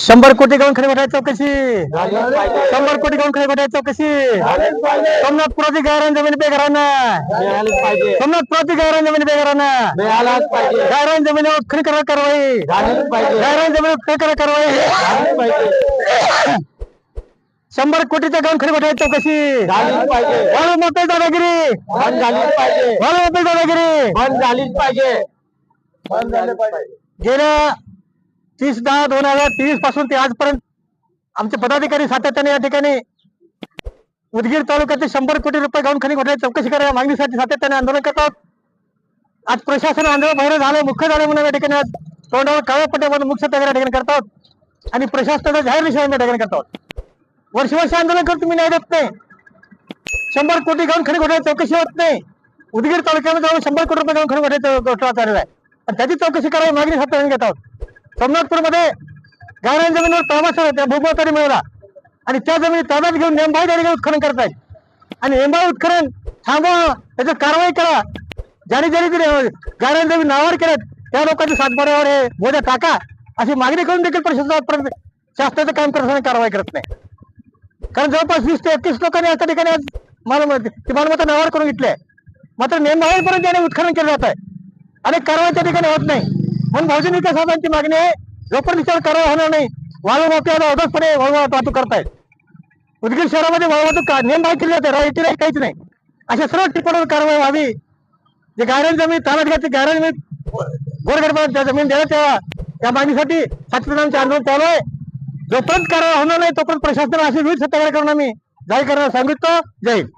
शंभर कोटी गाऊन खरी वाटायची चौकशी 100 कोटी गाऊन खरी वाटायची चौकशी सोमनाथपुराची गायरान जमीन बेघरांना सोमनाथपुराची गायरान जमीन बेघरांना गायरान जमिनीवर खरी करा कारवाई गायरान जमिनीवर खरी करा कारवाई 100 कोटीच्या गाऊन खरी वाटायची चौकशी वाळू मोठे दादागिरी वाळू मोठे दादागिरी बंद झालीच पाहिजे. गेल्या 30/10/2023 पासून ते आजपर्यंत आमचे पदाधिकारी सातत्याने या ठिकाणी उदगीर तालुक्याचे 100 कोटी रुपये गाऊन खनिज घोटाळ्याची चौकशी करायला मागणीसाठी सातत्याने आंदोलन करतात. आज प्रशासन आंदोलन बाहेर झालं मुख्य झालं म्हणून या ठिकाणी आज तोंडावर काळ्या पट्ट्यामध्ये मुख्य या ठिकाणी करतात आणि प्रशासनाचा जाहीर निषेध या ठिकाणी करतात. वर्ष आंदोलन करतो तुम्ही न्याय देत नाही. 100 कोटी गाऊन खनिज घोटाळ्याची चौकशी होत नाही. उदगीर तालुक्यामध्ये जाऊन 100 कोटी रुपये गाऊन खनिज घोटाळ्याचा घोटाळा चाललेला आहे आणि त्याची चौकशी करावी मागणी सातत्याने घेत आहोत. सोमनाथपूर मध्ये गायरान जमिनीवर ताबासा त्या भूमातारी मिळाला आणि त्या जमिनी ताब्यात घेऊन नेमबाई उत्खनन करतायत आणि नेमबाई उत्खनन थांबवा, त्याची कारवाई करा. ज्याने गायरान जमीन नावावर केल्यात त्या लोकांच्या सातबाऱ्यावर हे बोजा टाका अशी मागणी करून देखील प्रशासनापर्यंत शासनाचं काम करताना कारवाई करत नाही. कारण जवळपास 20 ते 31 लोकांनी या ठिकाणी आज मालमत्ता नावावर करून घेतली आहे. मात्र नेमबाईपर्यंत त्याने उत्खनन केलं जात आहे आणि कारवाई त्या ठिकाणी होत नाही. म्हणून बहुजन विकास आघाडीची मागणी आहे जोपर्यंत त्याच्यावर कारवाई होणार नाही वाळू माफियाला अवधसपणे वाळू वाहतूक करतायत. उदगीर शहरामध्ये वाळू वाहतूक नेमबाई केली जाते, राहिती नाही, काहीच नाही. अशा सर्व ठिकाणावर कारवाई व्हावी. जे गायरान जमीन ताब्यात घ्यायची गायरान जमीन गोरगरबाला जमीन देण्यात यावा या मागणीसाठी सातत्याने आंदोलन चालू आहे. जोपर्यंत कारवाई होणार नाही तोपर्यंत प्रशासनाला अशी विविध सत्याग्रह करून आम्ही जाहीर करण्यास सांगितलं. जय हिंद.